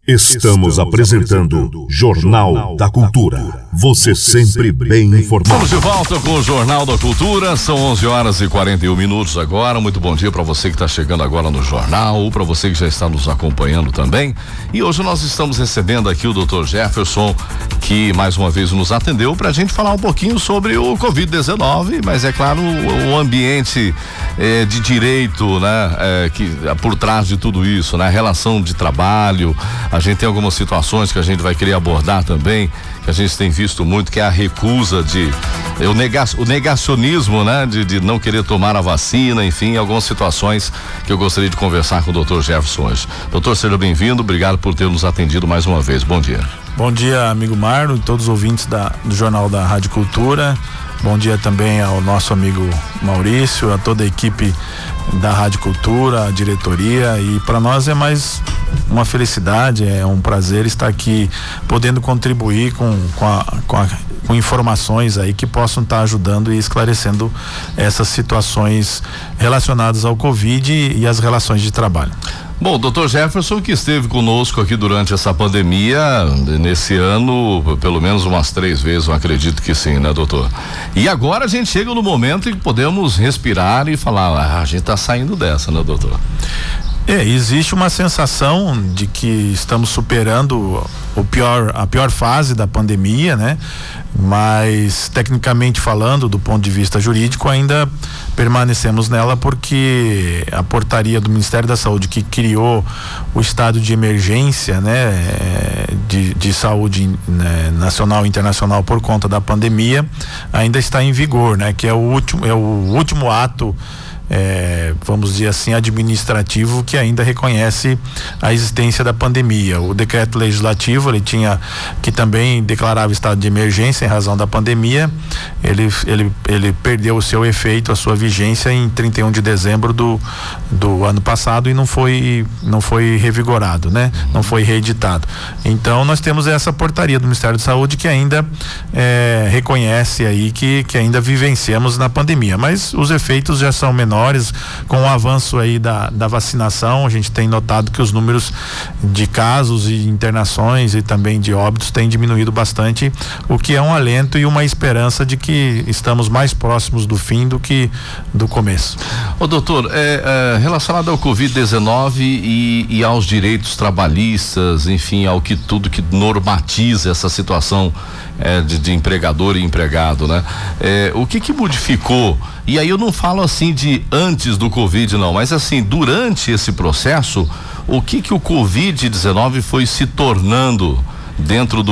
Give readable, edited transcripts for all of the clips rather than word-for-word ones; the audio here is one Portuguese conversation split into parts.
Estamos apresentando Jornal da Cultura. Você sempre bem informado. Estamos de volta com o Jornal da Cultura. São 11h41 agora. Muito bom dia para você que está chegando agora no jornal, ou para você que já está nos acompanhando também. E hoje nós estamos recebendo aqui o Dr. Jefferson, que mais uma vez nos atendeu para a gente falar um pouquinho sobre o Covid-19, mas é claro, o ambiente de direito, né? Que por trás de tudo isso, né? Relação de trabalho. A gente tem algumas situações que a gente vai querer abordar também, que a gente tem visto muito, que é a recusa o negacionismo, né? De não querer tomar a vacina, enfim, algumas situações que eu gostaria de conversar com o Dr. Jefferson hoje. Doutor, seja bem-vindo, obrigado por ter nos atendido mais uma vez. Bom dia. Bom dia, amigo Marlon e todos os ouvintes do Jornal da Rádio Cultura. Bom dia também ao nosso amigo Maurício, a toda a equipe da Rádio Cultura, a diretoria, e para nós é mais uma felicidade, é um prazer estar aqui podendo contribuir com informações aí que possam estar ajudando e esclarecendo essas situações relacionadas ao Covid e as relações de trabalho. Bom, doutor Jefferson, que esteve conosco aqui durante essa pandemia, nesse ano, pelo menos umas 3 vezes, eu acredito que sim, né, doutor? E agora a gente chega no momento em que podemos respirar e falar, a gente está saindo dessa, né, doutor? Existe uma sensação de que estamos superando a pior fase da pandemia, né? Mas tecnicamente falando, do ponto de vista jurídico, ainda permanecemos nela porque a portaria do Ministério da Saúde, que criou o estado de emergência, né, de saúde, nacional e internacional por conta da pandemia, ainda está em vigor, né? Que é o último ato, vamos dizer assim, administrativo, que ainda reconhece a existência da pandemia. O decreto legislativo, que também declarava estado de emergência em razão da pandemia, ele perdeu o seu efeito, a sua vigência em 31 de dezembro do ano passado e não foi revigorado, né? Não foi reeditado. Então nós temos essa portaria do Ministério da Saúde que ainda reconhece aí que ainda vivenciamos na pandemia, mas os efeitos já são menores. Com o avanço aí da vacinação, a gente tem notado que os números de casos e internações e também de óbitos têm diminuído bastante, o que é um alento e uma esperança de que estamos mais próximos do fim do que do começo. Ô doutor, relacionado ao Covid-19 e aos direitos trabalhistas, enfim, ao que tudo que normatiza essa situação de empregador e empregado, né? O que modificou? E aí eu não falo assim de antes do Covid, não, mas assim, durante esse processo, o que o Covid-19 foi se tornando dentro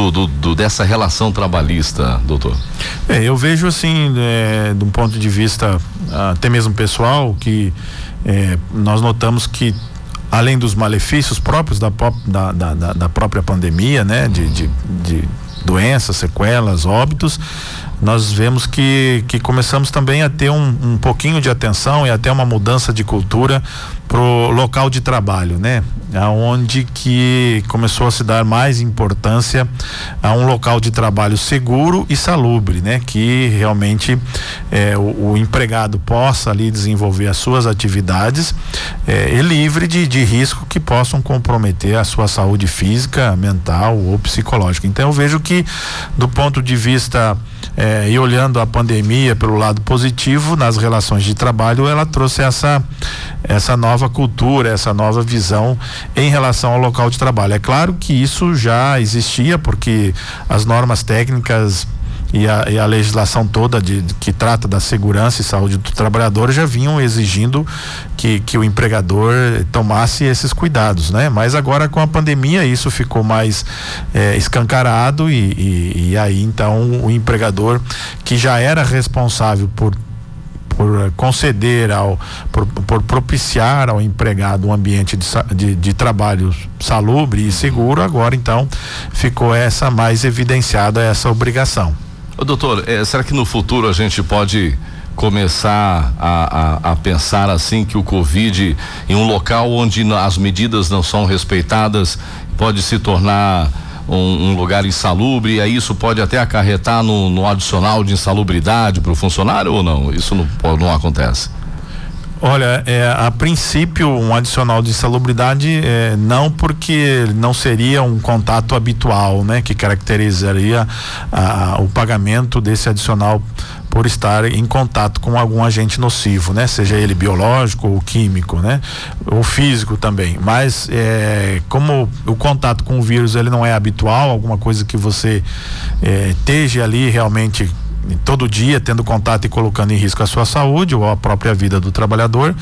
dessa relação trabalhista, doutor? Eu vejo assim, de um ponto de vista até mesmo pessoal, que nós notamos que, além dos malefícios próprios da própria pandemia, né, de doenças, sequelas, óbitos, nós vemos que começamos também a ter um pouquinho de atenção e até uma mudança de cultura pro local de trabalho, né? Aonde que começou a se dar mais importância a um local de trabalho seguro e salubre, né? Que realmente o empregado possa ali desenvolver as suas atividades e livre de risco que possam comprometer a sua saúde física, mental ou psicológica. Então eu vejo que, do ponto de vista e olhando a pandemia pelo lado positivo, nas relações de trabalho, ela trouxe essa nova cultura, essa nova visão em relação ao local de trabalho. É claro que isso já existia, porque as normas técnicas e a legislação toda que trata da segurança e saúde do trabalhador já vinham exigindo que o empregador tomasse esses cuidados, né? Mas agora, com a pandemia, isso ficou mais escancarado e aí então o empregador, que já era responsável por conceder por propiciar ao empregado um ambiente de trabalho salubre e seguro, agora então ficou mais evidenciada essa obrigação. Ô, doutor, será que no futuro a gente pode começar a pensar assim, que o Covid, em um local onde as medidas não são respeitadas, pode se tornar um lugar insalubre, e aí isso pode até acarretar no adicional de insalubridade para o funcionário, ou não? Isso não acontece? Olha, a princípio um adicional de insalubridade não, porque não seria um contato habitual, né, que caracterizaria o pagamento desse adicional por estar em contato com algum agente nocivo, né? Seja ele biológico ou químico, né? Ou físico também. Mas como o contato com o vírus ele não é habitual, alguma coisa que você esteja ali realmente todo dia tendo contato e colocando em risco a sua saúde ou a própria vida do trabalhador,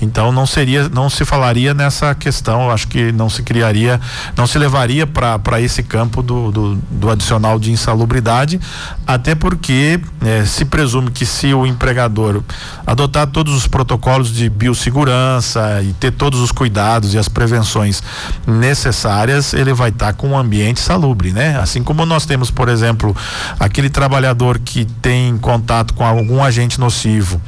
então não se falaria nessa questão. Eu acho que não se levaria para esse campo do adicional de insalubridade, até porque se presume que, se o empregador adotar todos os protocolos de biossegurança e ter todos os cuidados e as prevenções necessárias, ele vai estar com um ambiente salubre, né? Assim como nós temos, por exemplo, aquele trabalhador que tem contato com algum agente nocivo,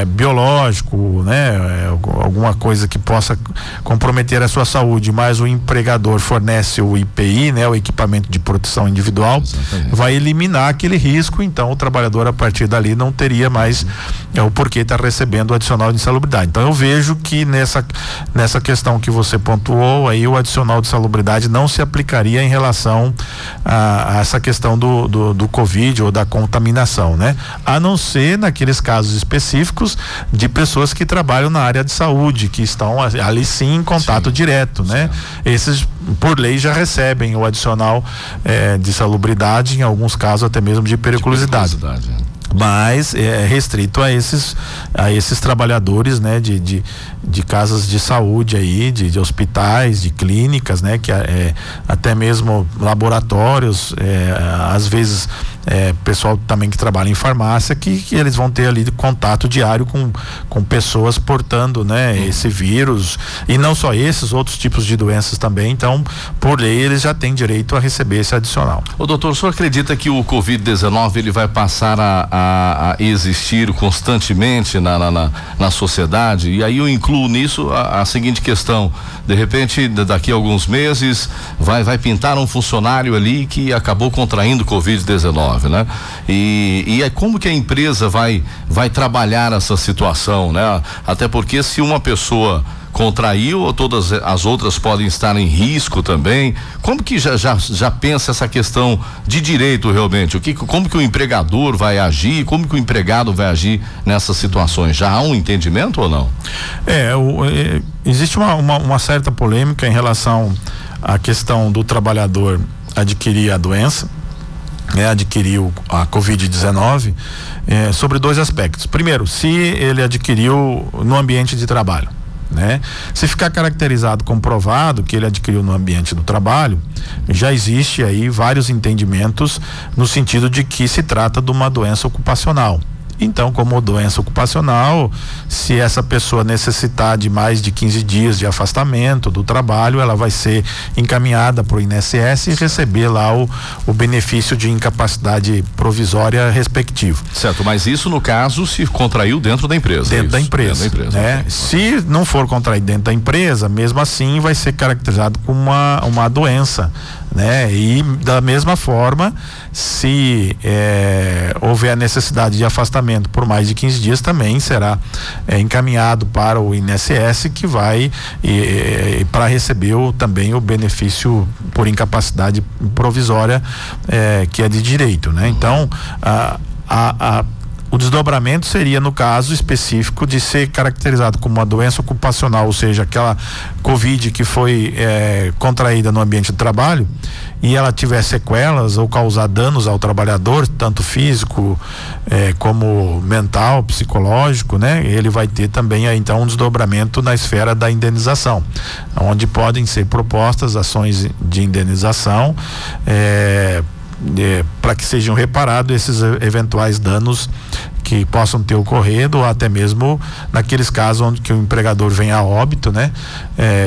biológico, né? Alguma coisa que possa comprometer a sua saúde, mas o empregador fornece o IPI, né? O equipamento de proteção individual. Exatamente. Vai eliminar aquele risco, então o trabalhador, a partir dali, não teria mais o porquê estar recebendo o adicional de insalubridade. Então eu vejo que nessa questão que você pontuou aí, o adicional de insalubridade não se aplicaria em relação a essa questão do Covid ou da contaminação, né? A não ser naqueles casos específicos de pessoas que trabalham na área de saúde, que estão ali sim em contato direto, né? Esses, por lei, já recebem o adicional de salubridade, em alguns casos até mesmo de periculosidade. Mas é restrito a esses trabalhadores, né, de casas de saúde aí, de hospitais, de clínicas, né, que até mesmo laboratórios, às vezes pessoal também que trabalha em farmácia, que eles vão ter ali contato diário com pessoas portando, né, esse vírus, e não só esses, outros tipos de doenças também. Então, por lei, eles já têm direito a receber esse adicional. Ô doutor, o senhor acredita que o Covid-19 ele vai passar a existir constantemente na sociedade? E aí eu incluo nisso a seguinte questão: de repente, daqui a alguns meses vai pintar um funcionário ali que acabou contraindo Covid-19, né? E é como que a empresa vai trabalhar essa situação, né? Até porque, se uma pessoa contraiu, todas as outras podem estar em risco também. Como que já pensa essa questão de direito realmente? Como que o empregador vai agir? Como que o empregado vai agir nessas situações? Já há um entendimento ou não? Existe uma certa polêmica em relação à questão do trabalhador adquirir a doença, adquiriu a Covid-19, sobre dois aspectos. Primeiro, se ele adquiriu no ambiente de trabalho, né? Se ficar caracterizado, comprovado que ele adquiriu no ambiente do trabalho, já existe aí vários entendimentos no sentido de que se trata de uma doença ocupacional. Então, como doença ocupacional, se essa pessoa necessitar de mais de 15 dias de afastamento do trabalho, ela vai ser encaminhada para o INSS e receber lá o benefício de incapacidade provisória respectivo. Certo, mas isso no caso se contraiu dentro da empresa. Dentro da empresa, né? Se não for contraído dentro da empresa, mesmo assim vai ser caracterizado como uma doença, né? E da mesma forma, se houver a necessidade de afastamento por mais de 15 dias, também será encaminhado para o INSS, que vai para receber também o benefício por incapacidade provisória, que é de direito, né? Então, o desdobramento seria no caso específico de ser caracterizado como uma doença ocupacional, ou seja, aquela Covid que foi contraída no ambiente de trabalho, e ela tiver sequelas ou causar danos ao trabalhador, tanto físico como mental, psicológico, né? Ele vai ter também aí, então, um desdobramento na esfera da indenização, onde podem ser propostas ações de indenização para que sejam reparados esses eventuais danos que possam ter ocorrido, ou até mesmo naqueles casos onde que o empregador vem a óbito, né?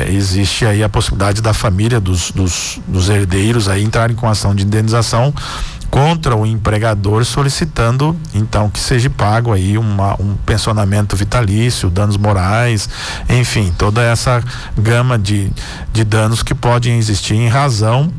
Existe aí a possibilidade da família dos herdeiros aí entrarem com ação de indenização contra o empregador, solicitando então que seja pago aí um pensionamento vitalício, danos morais, enfim, toda essa gama de danos que podem existir em razão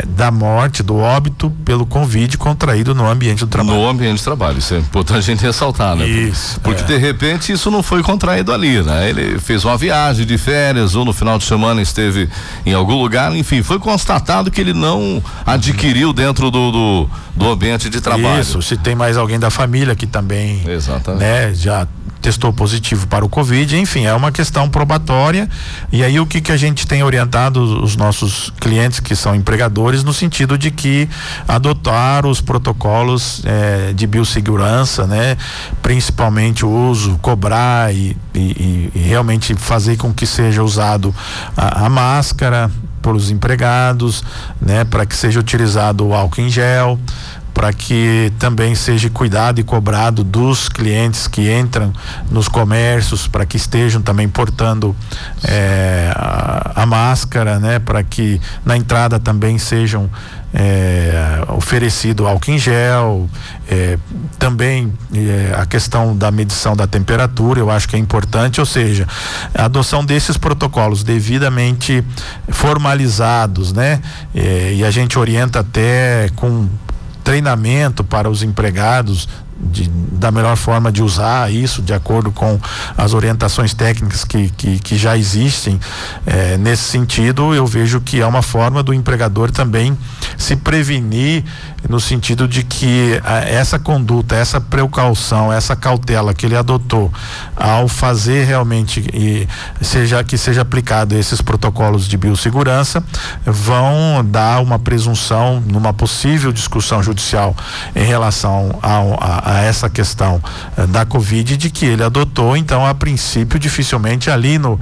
da morte, do óbito pelo Covid contraído no ambiente do trabalho. No ambiente de trabalho, isso é importante a gente ressaltar, né? Isso. Porque de repente isso não foi contraído ali, né? Ele fez uma viagem de férias ou no final de semana esteve em algum lugar, enfim, foi constatado que ele não adquiriu dentro do ambiente de trabalho. Isso, se tem mais alguém da família que também, exatamente, né, já testou positivo para o Covid, enfim, é uma questão probatória. E aí o que a gente tem orientado os nossos clientes que são empregadores no sentido de que adotar os protocolos de biossegurança, né, principalmente o uso, cobrar e realmente fazer com que seja usado a máscara pelos empregados, né, para que seja utilizado o álcool em gel, para que também seja cuidado e cobrado dos clientes que entram nos comércios, para que estejam também portando a máscara, né, para que na entrada também sejam oferecido álcool em gel, também a questão da medição da temperatura, eu acho que é importante, ou seja, a adoção desses protocolos devidamente formalizados, né, e a gente orienta até com treinamento para os empregados da melhor forma de usar isso, de acordo com as orientações técnicas que já existem. Nesse sentido, eu vejo que é uma forma do empregador também se prevenir, no sentido de que essa conduta, essa precaução, essa cautela que ele adotou ao fazer realmente que seja aplicado esses protocolos de biossegurança, vão dar uma presunção numa possível discussão judicial em relação a essa questão da Covid, de que ele adotou. Então, a princípio, dificilmente ali no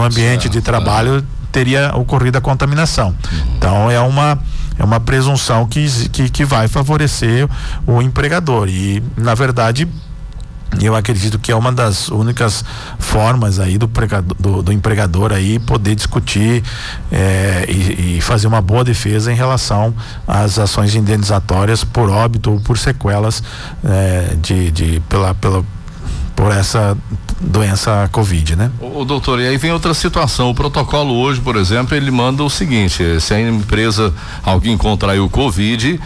ambiente de trabalho teria ocorrido a contaminação. Então, é uma presunção que vai favorecer o empregador. E, na verdade, eu acredito que é uma das únicas formas aí do empregador aí poder discutir e fazer uma boa defesa em relação às ações indenizatórias por óbito ou por sequelas por essa doença Covid, né? O doutor, e aí vem outra situação. O protocolo hoje, por exemplo, ele manda o seguinte: se a empresa, alguém contraiu Covid,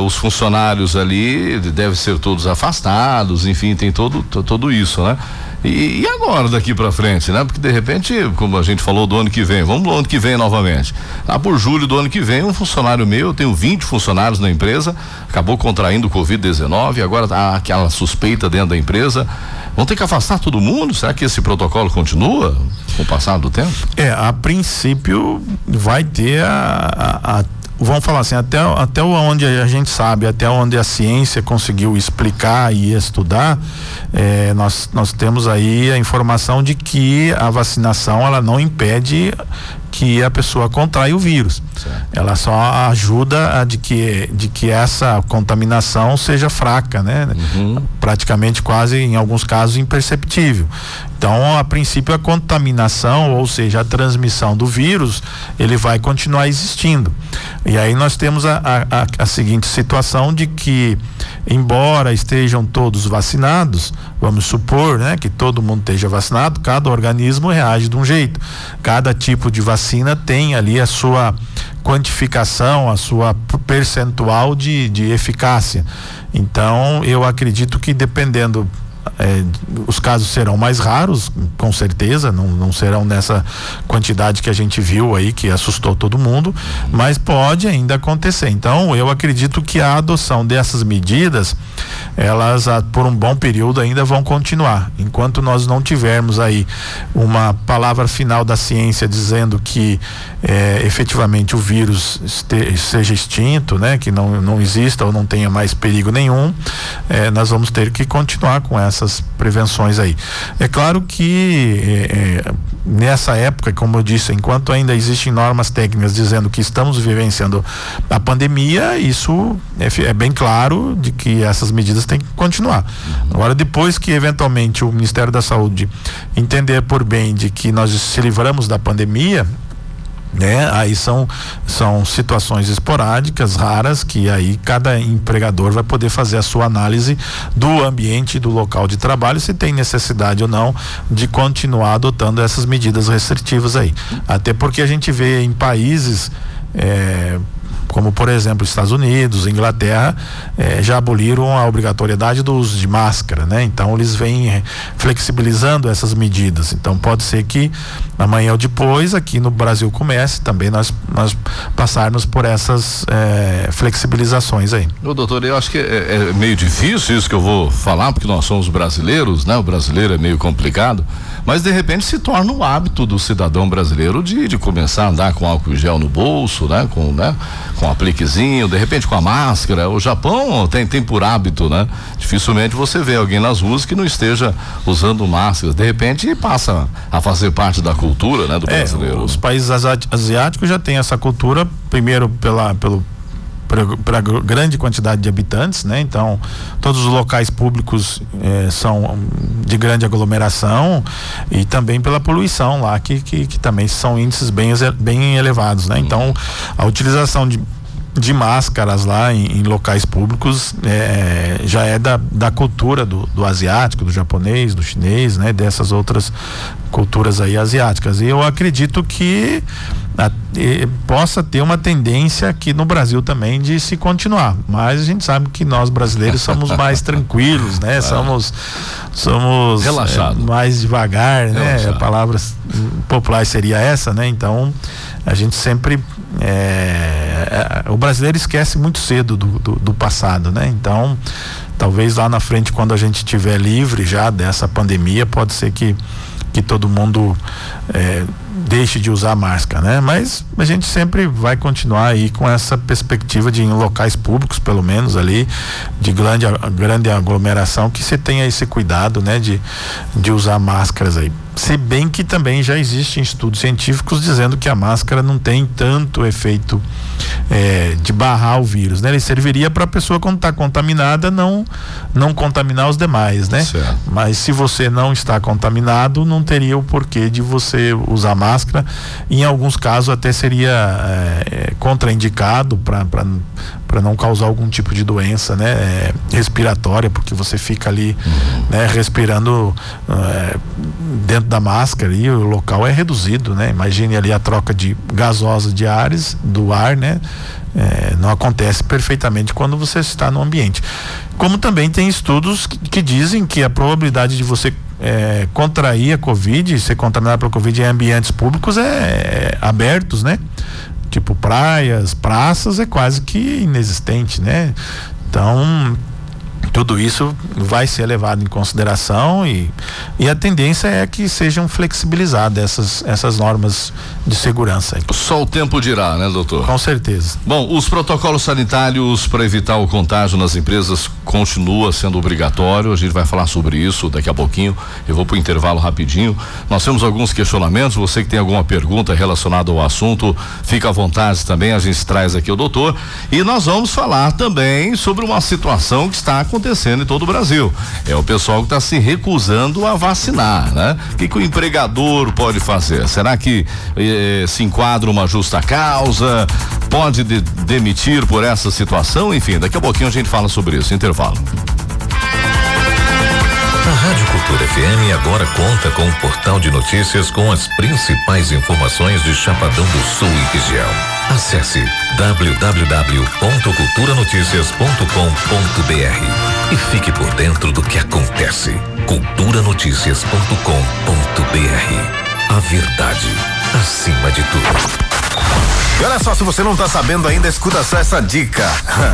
os funcionários ali devem ser todos afastados, enfim, tem todo isso, né? E agora daqui para frente, né? Porque de repente, como a gente falou do ano que vem, vamos do ano que vem novamente. Lá por julho do ano que vem, um funcionário meu, eu tenho 20 funcionários na empresa, acabou contraindo Covid-19, agora há aquela suspeita dentro da empresa. Vão ter que afastar todo mundo? Será que esse protocolo continua com o passar do tempo? A princípio vai ter vamos falar assim, até onde a gente sabe, até onde a ciência conseguiu explicar e estudar, nós temos aí a informação de que a vacinação, ela não impede que a pessoa contrai o vírus. Certo. Ela só ajuda de que essa contaminação seja fraca, né? Praticamente quase, em alguns casos, imperceptível. Então, a princípio, a contaminação, ou seja, a transmissão do vírus, ele vai continuar existindo. E aí nós temos a seguinte situação de que, embora estejam todos vacinados, vamos supor, né, que todo mundo esteja vacinado, cada organismo reage de um jeito. Cada tipo de vacina tem ali a sua quantificação, a sua percentual de eficácia. Então, eu acredito que, dependendo, os casos serão mais raros, com certeza, não serão nessa quantidade que a gente viu aí, que assustou todo mundo, mas pode ainda acontecer. Então, eu acredito que a adoção dessas medidas, elas por um bom período ainda vão continuar, enquanto nós não tivermos aí uma palavra final da ciência dizendo que efetivamente o vírus seja extinto, né, que não exista ou não tenha mais perigo nenhum, nós vamos ter que continuar com essas prevenções aí. É claro que nessa época, como eu disse, enquanto ainda existem normas técnicas dizendo que estamos vivenciando a pandemia, isso é bem claro de que essas medidas têm que continuar. Agora, depois que eventualmente o Ministério da Saúde entender por bem de que nós se livramos da pandemia, né? Aí são situações esporádicas, raras, que aí cada empregador vai poder fazer a sua análise do ambiente, do local de trabalho, se tem necessidade ou não de continuar adotando essas medidas restritivas aí. Até porque a gente vê em países como por exemplo Estados Unidos, Inglaterra, já aboliram a obrigatoriedade do uso de máscara, né? Então eles vêm flexibilizando essas medidas. Então pode ser que amanhã ou depois aqui no Brasil comece também nós passarmos por essas flexibilizações aí. Doutor, eu acho que é meio difícil isso que eu vou falar, porque nós somos brasileiros, né? O brasileiro é meio complicado, mas de repente se torna um hábito do cidadão brasileiro de começar a andar com álcool gel no bolso, né? Com um apliquezinho, de repente com a máscara. O Japão tem por hábito, né? Dificilmente você vê alguém nas ruas que não esteja usando máscaras. De repente passa a fazer parte da cultura, né, do brasileiro. Os países asiáticos já têm essa cultura, primeiro pela grande quantidade de habitantes, né? Então todos os locais públicos são de grande aglomeração, e também pela poluição lá, que também são índices bem elevados, né? Então a utilização de máscaras lá em locais públicos já é da cultura do asiático, do japonês, do chinês, né? Dessas outras culturas aí asiáticas. E eu acredito que possa ter uma tendência aqui no Brasil também de se continuar, mas a gente sabe que nós brasileiros somos mais tranquilos, né? Somos relaxados, mais devagar, né? A palavra popular seria essa, né? Então a gente sempre o brasileiro esquece muito cedo do passado, né? Então talvez lá na frente, quando a gente estiver livre já dessa pandemia, pode ser que todo mundo deixe de usar máscara, né? Mas a gente sempre vai continuar aí com essa perspectiva de, em locais públicos, pelo menos ali, de grande aglomeração, que você tenha esse cuidado, né? De usar máscaras aí. Se bem que também já existem estudos científicos dizendo que a máscara não tem tanto efeito de barrar o vírus, né? Ele serviria para a pessoa, quando está contaminada, não contaminar os demais, né? Certo. Mas se você não está contaminado, não teria o porquê de você usar máscara. Em alguns casos até seria contraindicado para não causar algum tipo de doença, né? Respiratória, porque você fica ali, né? Respirando dentro da máscara, e o local é reduzido, né? Imagine ali a troca de gasosa do ar, né? Não acontece perfeitamente quando você está no ambiente. Como também tem estudos que dizem que a probabilidade de você contrair a Covid, ser contaminado pela Covid em ambientes públicos abertos, né? Tipo praias, praças, é quase que inexistente, né? Então tudo isso vai ser levado em consideração, e a tendência é que sejam flexibilizadas essas normas de segurança aí. Só o tempo dirá, né, doutor? Com certeza. Bom, os protocolos sanitários para evitar o contágio nas empresas continua sendo obrigatório. A gente vai falar sobre isso daqui a pouquinho. Eu vou para o intervalo rapidinho. Nós temos alguns questionamentos. Você que tem alguma pergunta relacionada ao assunto, fica à vontade também. A gente traz aqui o doutor, e nós vamos falar também sobre uma situação que está acontecendo em todo o Brasil. É o pessoal que está se recusando a vacinar, né? O que o empregador pode fazer? Será que se enquadra uma justa causa? Pode demitir por essa situação? Enfim, daqui a pouquinho a gente fala sobre isso. Intervalo. A Rádio Cultura FM agora conta com um portal de notícias com as principais informações de Chapadão do Sul e região. Acesse www.culturanoticias.com.br e fique por dentro do que acontece. culturanoticias.com.br. A verdade acima de tudo. E olha só, se você não tá sabendo ainda, escuta só essa dica.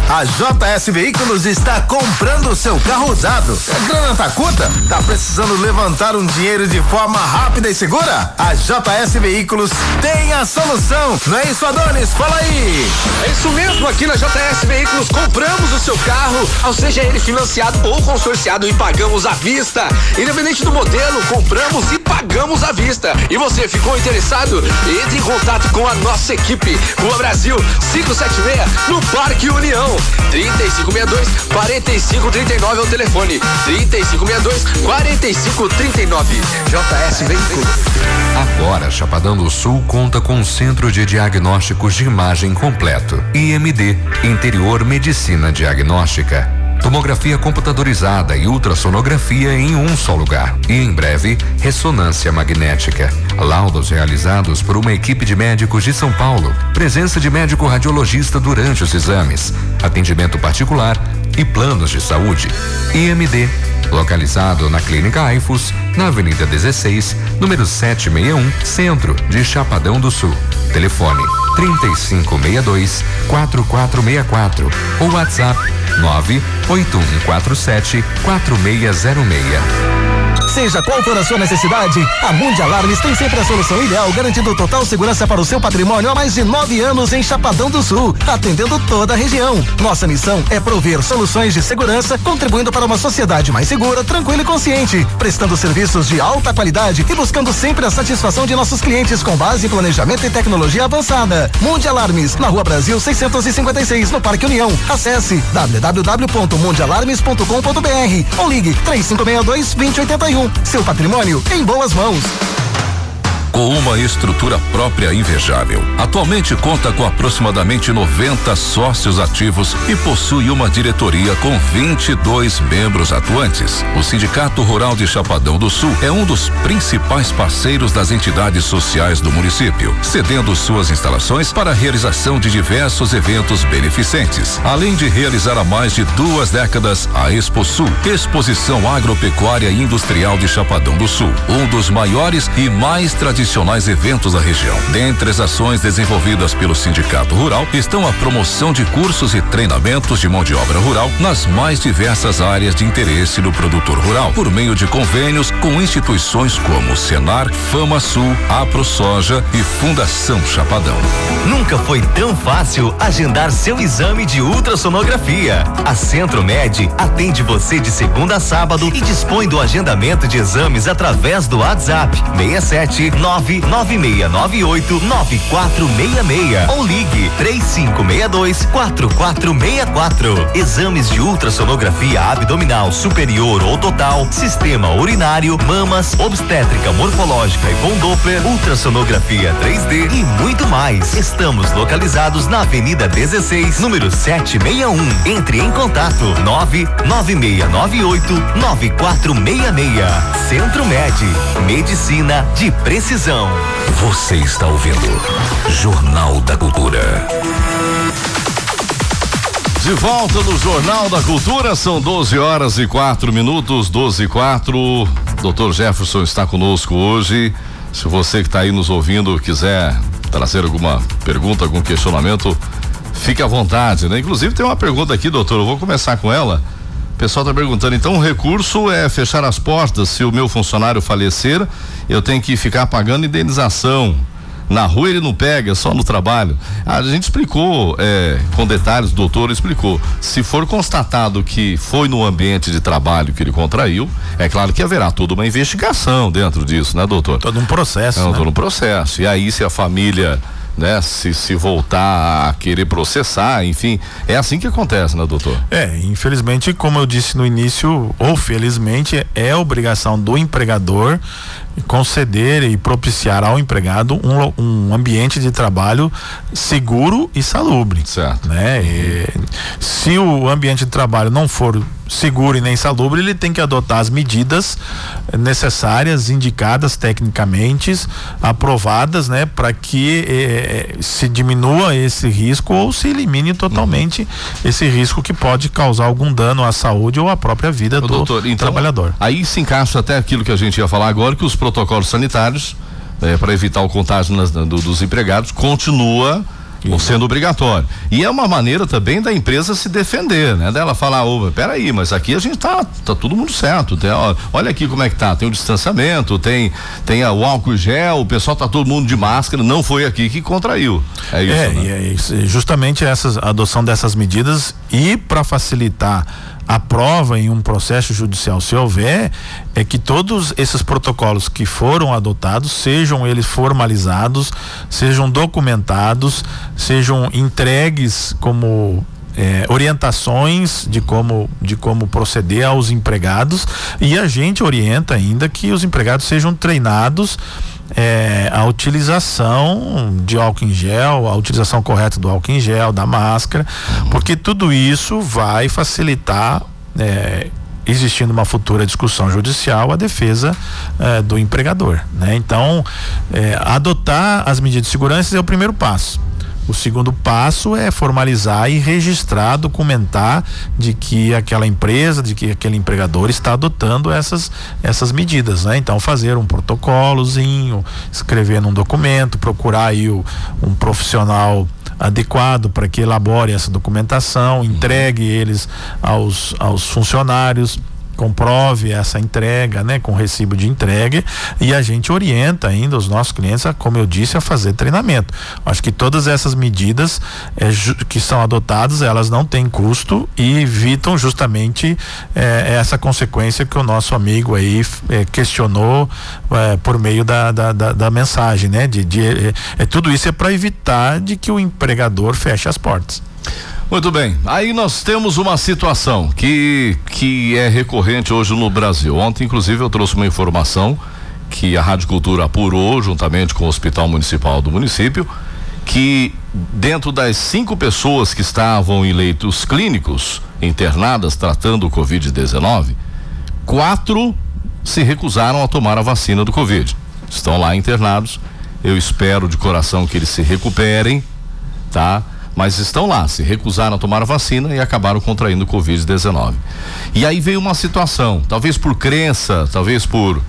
A JS Veículos está comprando o seu carro usado. A grana tá curta? Tá precisando levantar um dinheiro de forma rápida e segura? A JS Veículos tem a solução. Não é isso, Adonis? Fala aí. É isso mesmo, aqui na JS Veículos compramos o seu carro, ou seja ele financiado ou consorciado, e pagamos à vista. Independente do modelo, compramos e pagamos à vista. E você ficou interessado? Entre em contato com a nossa equipe. Rua Brasil 576, no Parque União. 3562-4539 é o telefone. 3562-4539. JS Veículos. Agora, Chapadão do Sul conta com um centro de diagnósticos de imagem completo. IMD, Interior Medicina Diagnóstica. tomografia computadorizada e ultrassonografia em um só lugar. E em breve, ressonância magnética. Laudos realizados por uma equipe de médicos de São Paulo. Presença de médico radiologista durante os exames. Atendimento particular e planos de saúde. IMD, localizado na Clínica AIFUS, na Avenida 16, número 761, Centro de Chapadão do Sul. Telefone 3562-4464 ou WhatsApp 98147-4606. Seja qual for a sua necessidade, a Mundi Alarmes tem sempre a solução ideal, garantindo total segurança para o seu patrimônio há mais de 9 anos em Chapadão do Sul, atendendo toda a região. Nossa missão é prover soluções de segurança, contribuindo para uma sociedade mais segura, tranquila e consciente, prestando serviços de alta qualidade e buscando sempre a satisfação de nossos clientes com base em planejamento e tecnologia avançada. Mundi Alarmes, na Rua Brasil 656, no Parque União. Acesse www.mundialarmes.com.br ou ligue 3562-2081. Seu patrimônio em boas mãos. Com uma estrutura própria invejável. Atualmente conta com aproximadamente 90 sócios ativos e possui uma diretoria com 22 membros atuantes. O Sindicato Rural de Chapadão do Sul é um dos principais parceiros das entidades sociais do município, cedendo suas instalações para a realização de diversos eventos beneficentes. Além de realizar há mais de 2 décadas a Exposul, Exposição Agropecuária e Industrial de Chapadão do Sul, um dos maiores e mais tradicionais eventos da região. Dentre as ações desenvolvidas pelo Sindicato Rural estão a promoção de cursos e treinamentos de mão de obra rural nas mais diversas áreas de interesse do produtor rural, por meio de convênios com instituições como Senar, FamaSul, AproSoja e Fundação Chapadão. Nunca foi tão fácil agendar seu exame de ultrassonografia. A Centro-Med atende você de segunda a sábado e dispõe do agendamento de exames através do WhatsApp 67 99698-9466 ou ligue 3562-4464. Exames de ultrassonografia abdominal superior ou total, sistema urinário, mamas, obstétrica morfológica e com Doppler, ultrassonografia 3D e muito mais. Estamos localizados na Avenida 16, número 761. Entre em contato 99698-9466. Centro-Med, medicina de precisão. Você está ouvindo Jornal da Cultura. De volta no Jornal da Cultura, são 12h04, 12h04. Dr. Jefferson está conosco hoje. Se você que está aí nos ouvindo quiser trazer alguma pergunta, algum questionamento, fique à vontade, né? Inclusive tem uma pergunta aqui, doutor, eu vou começar com ela. O pessoal está perguntando, então o recurso é fechar as portas se o meu funcionário falecer, eu tenho que ficar pagando indenização. Na rua ele não pega, só no trabalho. A gente explicou, com detalhes, o doutor explicou. Se for constatado que foi no ambiente de trabalho que ele contraiu, é claro que haverá toda uma investigação dentro disso, né, doutor? Todo um processo. Todo um processo. E aí, se a família, né, se voltar a querer processar, enfim, é assim que acontece, né, doutor? Infelizmente, como eu disse no início, ou felizmente, é obrigação do empregador conceder e propiciar ao empregado um ambiente de trabalho seguro e salubre, certo, né? Se o ambiente de trabalho não for seguro e nem salubre, ele tem que adotar as medidas necessárias, indicadas tecnicamente, aprovadas, né, para que se diminua esse risco ou se elimine totalmente esse risco que pode causar algum dano à saúde ou à própria vida do doutor, então, trabalhador. Aí se encaixa até aquilo que a gente ia falar agora, que os protocolos sanitários, para evitar o contágio dos empregados, continua sendo obrigatório. E é uma maneira também da empresa se defender, né? Dela falar, peraí, mas aqui a gente tá todo mundo certo. Olha aqui como é que tá. Tem o distanciamento, tem o álcool gel, o pessoal tá todo mundo de máscara, não foi aqui que contraiu. É isso, né? E justamente a adoção dessas medidas e para facilitar a prova em um processo judicial, se houver, é que todos esses protocolos que foram adotados sejam eles formalizados, sejam documentados, sejam entregues como orientações de como proceder aos empregados, e a gente orienta ainda que os empregados sejam treinados a utilização de álcool em gel, a utilização correta do álcool em gel, da máscara, porque tudo isso vai facilitar, existindo uma futura discussão judicial, a defesa do empregador, né? Então, adotar as medidas de segurança é o primeiro passo. O segundo passo é formalizar e registrar, documentar de que aquela empresa, de que aquele empregador está adotando essas medidas, né? Então, fazer um protocolozinho, escrever num documento, procurar aí um profissional adequado para que elabore essa documentação, entregue eles aos funcionários, comprove essa entrega, né, com recibo de entrega, e a gente orienta ainda os nossos clientes, como eu disse, a fazer treinamento. Acho que todas essas medidas que são adotadas, elas não têm custo e evitam justamente essa consequência que o nosso amigo aí questionou por meio da mensagem, né? Tudo isso é para evitar de que o empregador feche as portas. Muito bem, aí nós temos uma situação que é recorrente hoje no Brasil. Ontem, inclusive, eu trouxe uma informação que a Rádio Cultura apurou juntamente com o Hospital Municipal do município, que dentro das 5 pessoas que estavam em leitos clínicos internadas tratando o Covid-19, 4 se recusaram a tomar a vacina do Covid. Estão lá internados. Eu espero de coração que eles se recuperem, tá? Mas estão lá, se recusaram a tomar a vacina e acabaram contraindo o Covid-19. E aí veio uma situação, talvez por crença, talvez por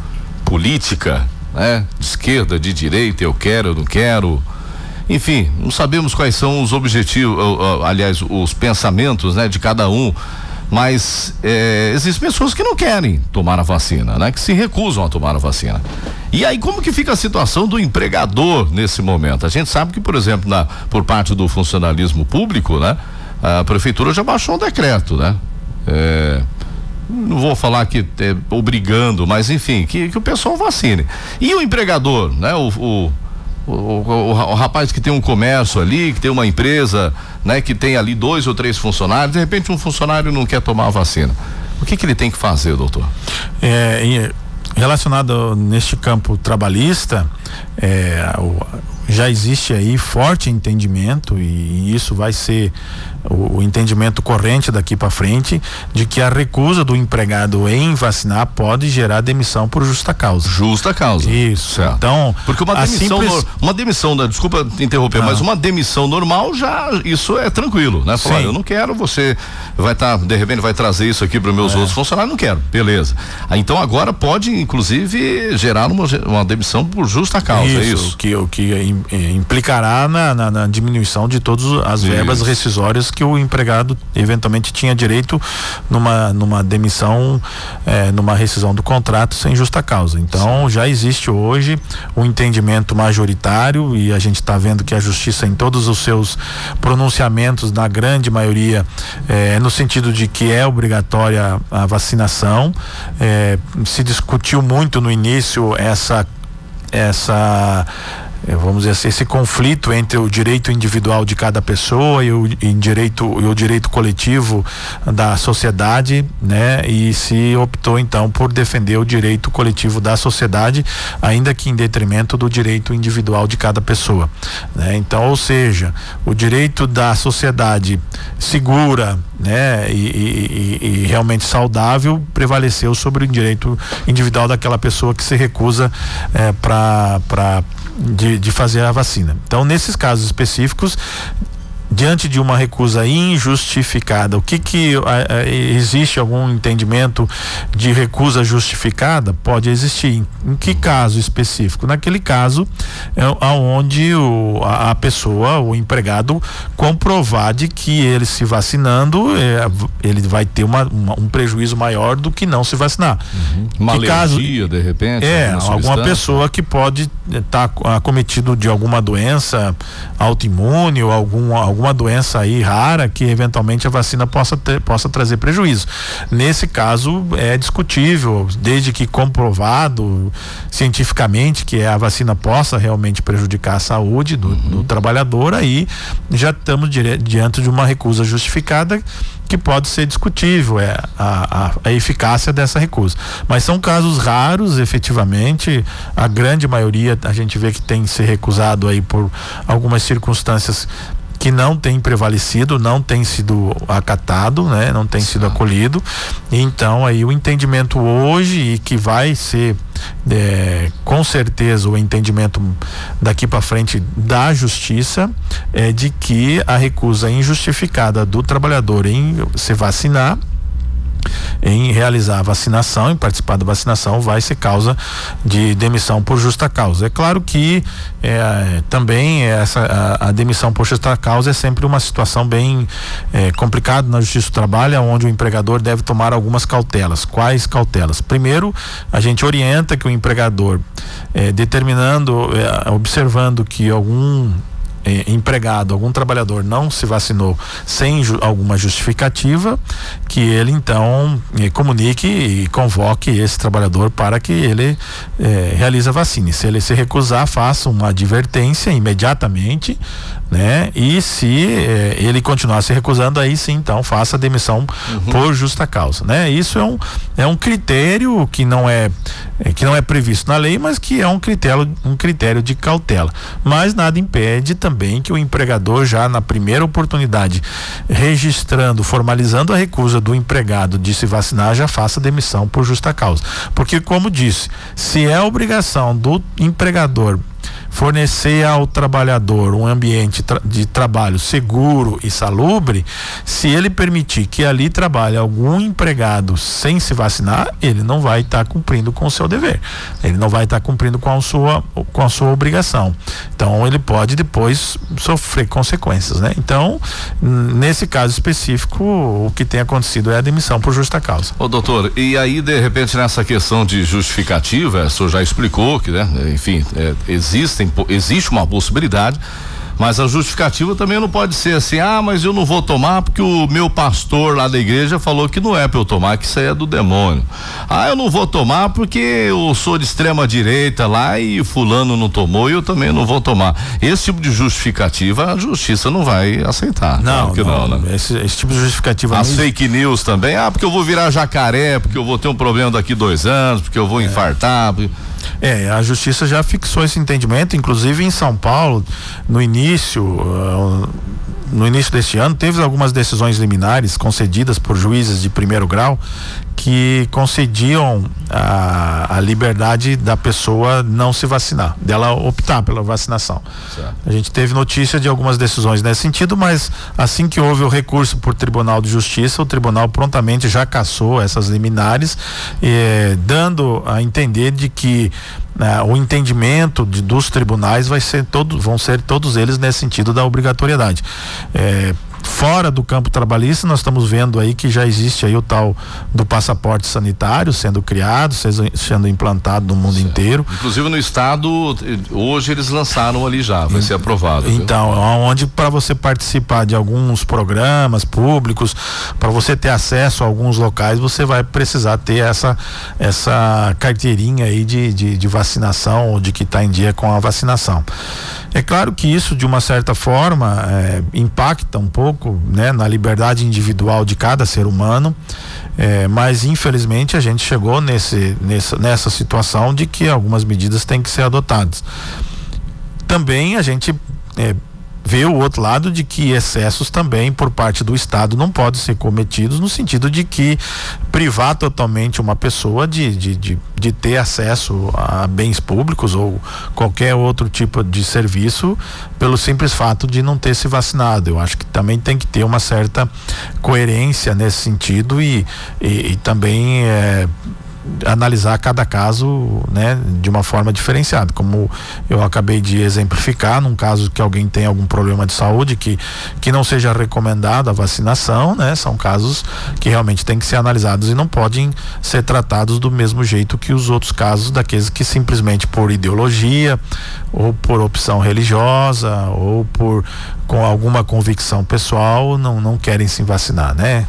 política, né? De esquerda, de direita, eu quero, eu não quero. Enfim, não sabemos quais são os objetivos, aliás, os pensamentos, né, de cada um. Mas existem pessoas que não querem tomar a vacina, né? Que se recusam a tomar a vacina. E aí como que fica a situação do empregador nesse momento? A gente sabe que, por exemplo, por parte do funcionalismo público, né? A prefeitura já baixou um decreto, né? Não vou falar que obrigando, mas enfim, que o pessoal vacine. E o empregador, né? O rapaz que tem um comércio ali, que tem uma empresa, né, que tem ali 2 ou 3 funcionários, de repente um funcionário não quer tomar a vacina. O que ele tem que fazer, doutor? Relacionado neste campo trabalhista, já existe aí forte entendimento, e isso vai ser o entendimento corrente daqui para frente, de que a recusa do empregado em vacinar pode gerar demissão por justa causa. Justa causa. Isso. Certo. Então, porque uma demissão, desculpa interromper, mas uma demissão normal já, isso é tranquilo, né? Falar, eu não quero, você vai de repente vai trazer isso aqui para os meus outros funcionários, não quero, beleza. Então agora pode inclusive gerar uma demissão por justa causa, isso, o que implicará na diminuição de todas as verbas rescisórias que o empregado eventualmente tinha direito numa demissão, numa rescisão do contrato sem justa causa. Então já existe hoje um entendimento majoritário, e a gente está vendo que a justiça, em todos os seus pronunciamentos, na grande maioria, no sentido de que é obrigatória a vacinação. Se discutiu muito no início vamos dizer assim, esse conflito entre o direito individual de cada pessoa e o direito coletivo da sociedade, né? E se optou então por defender o direito coletivo da sociedade, ainda que em detrimento do direito individual de cada pessoa, né? Então, ou seja, o direito da sociedade segura, né? E realmente saudável prevaleceu sobre o direito individual daquela pessoa que se recusa de fazer a vacina. Então, nesses casos específicos, diante de uma recusa injustificada, existe algum entendimento de recusa justificada? Pode existir. Em que caso específico? Naquele caso onde a pessoa, o empregado, comprovar de que ele se vacinando, ele vai ter um prejuízo maior do que não se vacinar. Uma alergia, de repente? Alguma pessoa que pode estar acometido de alguma doença autoimune ou alguma alguma doença aí rara que eventualmente a vacina possa trazer prejuízo. Nesse caso é discutível, desde que comprovado cientificamente que a vacina possa realmente prejudicar a saúde do trabalhador, aí já estamos diante de uma recusa justificada, que pode ser discutível a eficácia dessa recusa. Mas são casos raros, efetivamente. A grande maioria a gente vê que tem se recusado aí por algumas circunstâncias que não tem prevalecido, não tem sido acatado, né? Não tem sido acolhido. Então aí o entendimento hoje, e que vai ser com certeza o entendimento daqui para frente da justiça, é de que a recusa injustificada do trabalhador em se vacinar, em realizar a vacinação, em participar da vacinação, vai ser causa de demissão por justa causa. É claro que também a demissão por justa causa é sempre uma situação bem complicada na Justiça do Trabalho, onde o empregador deve tomar algumas cautelas. Quais cautelas? Primeiro, a gente orienta que o empregador, observando que algum empregado, algum trabalhador não se vacinou sem alguma justificativa, que ele então comunique e convoque esse trabalhador para que ele realize a vacina. Se ele se recusar, faça uma advertência imediatamente, né? E se ele continuar se recusando, aí sim, então faça a demissão por justa causa, né? Isso é um critério que não é previsto na lei, mas que é um critério de cautela. Mas nada impede também que o empregador, já na primeira oportunidade, formalizando a recusa do empregado de se vacinar, já faça demissão por justa causa. Porque, como disse, se é obrigação do empregador fornecer ao trabalhador um ambiente de trabalho seguro e salubre, se ele permitir que ali trabalhe algum empregado sem se vacinar, ele não vai estar cumprindo com o seu dever, ele não vai estar cumprindo com a sua obrigação. Então ele pode depois sofrer consequências, né? Então, nesse caso específico, o que tem acontecido é a demissão por justa causa. Ô doutor, e aí de repente nessa questão de justificativa, o senhor já explicou que, né, enfim, existe uma possibilidade, mas a justificativa também não pode ser assim, mas eu não vou tomar porque o meu pastor lá da igreja falou que não é para eu tomar, que isso aí é do demônio. Eu não vou tomar porque eu sou de extrema direita lá e fulano não tomou e eu também não vou tomar. Esse tipo de justificativa a justiça não vai aceitar. Não, claro não, né? Esse tipo de justificativa. As fake news também, porque eu vou virar jacaré, porque eu vou ter um problema daqui 2 anos, porque eu vou infartar. A justiça já fixou esse entendimento, inclusive em São Paulo, no início deste ano, teve algumas decisões liminares concedidas por juízes de primeiro grau que concediam a liberdade da pessoa não se vacinar, dela optar pela vacinação. Certo. A gente teve notícia de algumas decisões nesse sentido, mas assim que houve o recurso por Tribunal de Justiça, o tribunal prontamente já cassou essas liminares, dando a entender de que o entendimento dos tribunais vão ser todos eles nesse sentido da obrigatoriedade. Fora do campo trabalhista, nós estamos vendo aí que já existe aí o tal do passaporte sanitário sendo criado, sendo implantado no mundo inteiro. Inclusive no estado, hoje eles lançaram ali já, vai ser aprovado. Então, onde para você participar de alguns programas públicos, para você ter acesso a alguns locais, você vai precisar ter essa carteirinha aí de vacinação, ou de que está em dia com a vacinação. É claro que isso, de uma certa forma, impacta um pouco, né, na liberdade individual de cada ser humano, mas infelizmente a gente chegou nessa situação de que algumas medidas têm que ser adotadas. Também a gente vê o outro lado de que excessos também por parte do Estado não podem ser cometidos, no sentido de que privar totalmente uma pessoa de ter acesso a bens públicos ou qualquer outro tipo de serviço pelo simples fato de não ter se vacinado. Eu acho que também tem que ter uma certa coerência nesse sentido e também analisar cada caso, né, de uma forma diferenciada, como eu acabei de exemplificar, num caso que alguém tem algum problema de saúde que não seja recomendado a vacinação, né, são casos que realmente têm que ser analisados e não podem ser tratados do mesmo jeito que os outros casos daqueles que simplesmente por ideologia ou por opção religiosa ou com alguma convicção pessoal não querem se vacinar, né?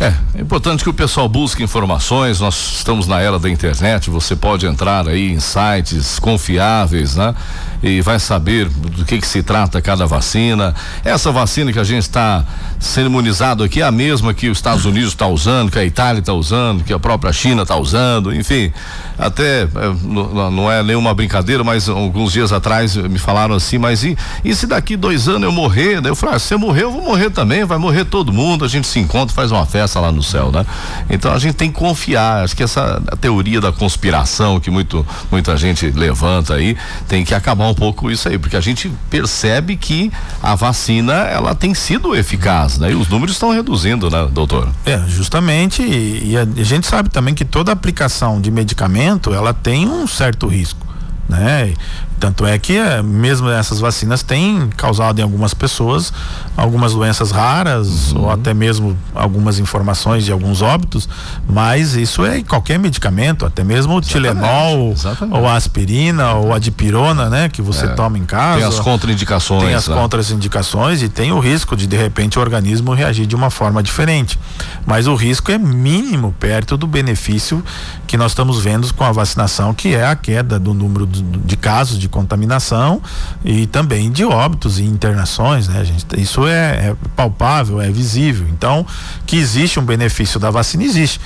É importante que o pessoal busque informações. Nós estamos na era da internet, você pode entrar aí em sites confiáveis, né? E vai saber do que se trata cada vacina. Essa vacina que a gente está sendo imunizado aqui é a mesma que os Estados Unidos está usando, que a Itália está usando, que a própria China está usando, enfim, até não é nenhuma brincadeira, mas alguns dias atrás me falaram assim, mas e se daqui 2 anos eu morrer? Daí eu falei, se você morrer, eu vou morrer também, vai morrer todo mundo, a gente se encontra, faz uma festa lá no céu, né? Então a gente tem que confiar. Acho que essa teoria da conspiração que muita gente levanta aí, tem que acabar um pouco com isso aí, porque a gente percebe que a vacina, ela tem sido eficaz, né? E os números estão reduzindo, né, doutor? Justamente, e a gente sabe também que toda aplicação de medicamento, ela tem um certo risco, né? Tanto é que mesmo essas vacinas têm causado em algumas pessoas algumas doenças raras, ou até mesmo algumas informações de alguns óbitos, mas isso é em qualquer medicamento, até mesmo o Tilenol, ou a aspirina, ou a dipirona, né? Que você toma em casa. Tem as contraindicações. Tem as contraindicações e tem o risco de repente o organismo reagir de uma forma diferente, mas o risco é mínimo perto do benefício que nós estamos vendo com a vacinação, que é a queda do número de casos de contaminação e também de óbitos e internações, né, gente? Isso é palpável, é visível. Então, que existe um benefício da vacina, existe.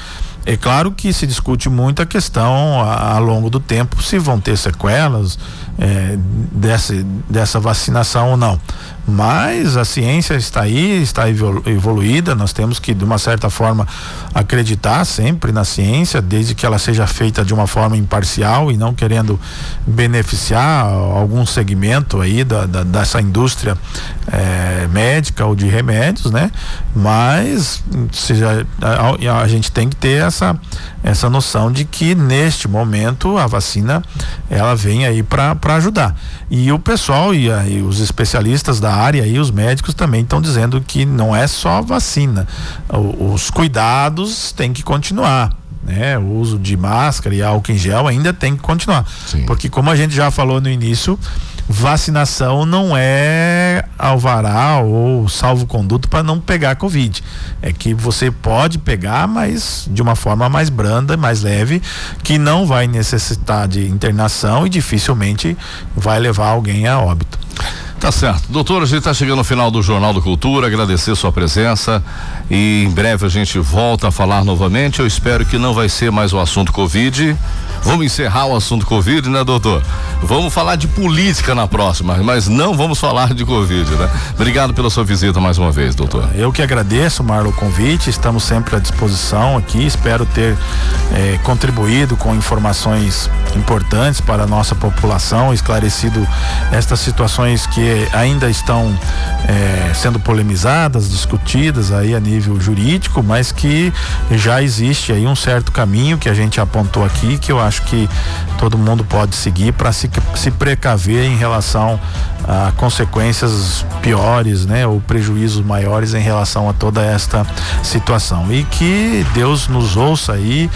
É claro que se discute muito a questão ao longo do tempo se vão ter sequelas dessa vacinação ou não. Mas a ciência está aí, está evoluída, nós temos que de uma certa forma acreditar sempre na ciência, desde que ela seja feita de uma forma imparcial e não querendo beneficiar algum segmento aí dessa indústria médica ou de remédios, né? Mas a gente tem que ter essa noção de que neste momento a vacina ela vem aí para ajudar. E o pessoal e os especialistas da área e os médicos também estão dizendo que não é só vacina, os cuidados têm que continuar, né? O uso de máscara e álcool em gel ainda tem que continuar. Sim. Porque como a gente já falou no início, vacinação não é alvará ou salvo-conduto para não pegar Covid. É que você pode pegar, mas de uma forma mais branda, mais leve, que não vai necessitar de internação e dificilmente vai levar alguém a óbito. Tá certo. Doutor, a gente está chegando no final do Jornal da Cultura, agradecer sua presença e em breve a gente volta a falar novamente. Eu espero que não vai ser mais o assunto Covid. Vamos encerrar o assunto Covid, né, doutor? Vamos falar de política na próxima, mas não vamos falar de Covid, né? Obrigado pela sua visita mais uma vez, doutor. Eu que agradeço, Marlon, o convite, estamos sempre à disposição aqui, espero ter contribuído com informações importantes para a nossa população, esclarecido estas situações que ainda estão sendo polemizadas, discutidas aí a nível jurídico, mas que já existe aí um certo caminho que a gente apontou aqui, que eu acho que todo mundo pode seguir para se precaver em relação a consequências piores, né, ou prejuízos maiores em relação a toda esta situação, e que Deus nos ouça aí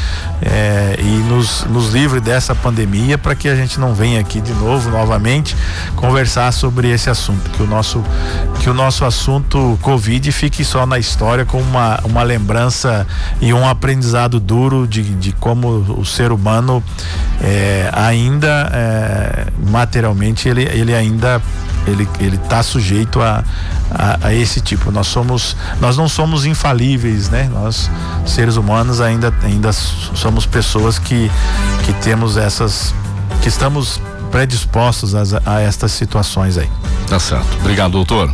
e nos livre dessa pandemia, para que a gente não venha aqui de novo, novamente, conversar sobre esse assunto, que o nosso assunto Covid fique só na história como uma lembrança e um aprendizado duro de como o ser humano ainda materialmente ele ainda está sujeito a esse tipo. Nós não somos infalíveis, né? Nós, seres humanos, ainda somos pessoas que temos que estamos predispostos a estas situações aí. Tá certo. Obrigado, doutor.